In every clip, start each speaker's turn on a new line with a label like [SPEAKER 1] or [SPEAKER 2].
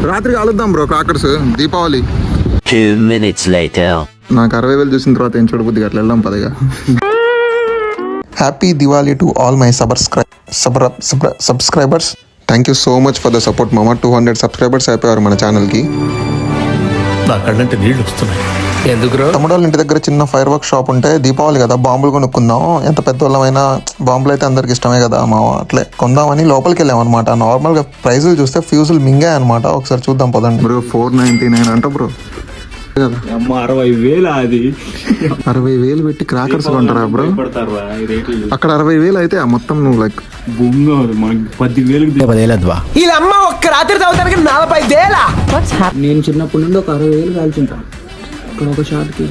[SPEAKER 1] రాత్రి కలుద్దాం bro crackers Deepavali.
[SPEAKER 2] 2 minutes later.
[SPEAKER 1] నాకు 60,000 చూసిన తర్వాత ఏం చూడబుద్ది అట్లా వెళ్దాం పదగా. Happy Diwali to all my subscribers. Thank you so much for the support మామ. 200 సబ్స్క్రైబర్స్ అయిపోయారు మన ఛానల్కి.
[SPEAKER 3] నా కళ్ళంటే నీళ్ళు వస్తున్నాయి. ఎందుకు
[SPEAKER 1] తమ్ముడు వాళ్ళ ఇంటి దగ్గర చిన్న ఫైర్ వర్క్ షాప్ ఉంటే దీపావళి కదా బాంబులు కొనుక్కుందాం, ఎంత పెద్ద వాళ్ళమైనా బాంబులు అయితే అందరికి ఇష్టమే కదా మా అట్లే కొందామని లోపలికి వెళ్ళామన్నమాట. నార్మల్గా ప్రైజులు చూస్తే ఫ్యూజులు మింగాయి అనమాట. ఒకసారి చూద్దాం పదండి. బ్రో 499 అంట బ్రో.
[SPEAKER 4] 60,000 అది
[SPEAKER 1] 60,000 పెట్టి క్రాకర్స్ కొంటారా బ్రో? అక్కడ 60,000 అయితే మొత్తం నువ్వు లైక్
[SPEAKER 4] మనకి 10,000
[SPEAKER 5] వీళ్ళమ్మ ఒక్క రాత్రి తాగుతానికి 45,000.
[SPEAKER 6] నేను చిన్నప్పటి నుండి ఒక 60,000 కాల్చుంటాను ఇక్కడ ఒక షాట్కి.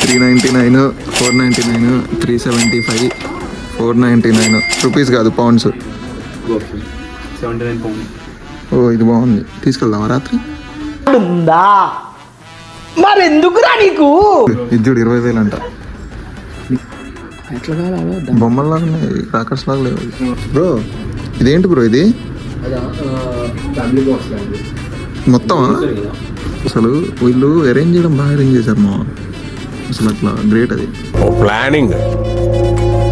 [SPEAKER 1] 399, 499, 375, 499 రూపీస్ కాదు పౌండ్స్.
[SPEAKER 4] 79 pounds.
[SPEAKER 1] ఓ ఇది బాగుంది, తీసుకెళ్దామా రాత్రి?
[SPEAKER 5] ఉందా మరి ఎందుకురా నీకు?
[SPEAKER 1] ఇది చూడు 20,000 అంట.
[SPEAKER 6] ఎట్లా కావాలో
[SPEAKER 1] బొమ్మల్లాగా ఉన్నాయి, క్రాకర్స్ లాగా లేవు బ్రో. ఇదేంటి బ్రో ఇది మొత్తమా? అసలు వీళ్ళు అరేంజ్ చేయడం బాగా అరేంజ్ చేశారు మా అసలు, అట్లా గ్రేట్ అది.
[SPEAKER 3] ఓ ప్లానింగ్,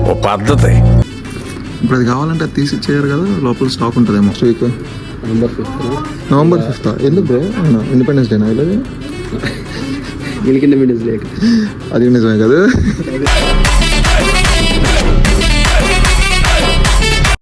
[SPEAKER 3] ఓ పద్ధతి.
[SPEAKER 1] ఇప్పుడు అది కావాలంటే అది తీసి ఇచ్చేయారు కదా, లోపల స్టాక్ ఉంటుందేమో. వీక్ November 5th ఎందుకు బ్రో? ఇండిపెండెన్స్ డేనా వెళ్ళదు?
[SPEAKER 6] వీళ్ళకి ఇండిపెండెన్స్ డే
[SPEAKER 1] అది నిజమే కదా.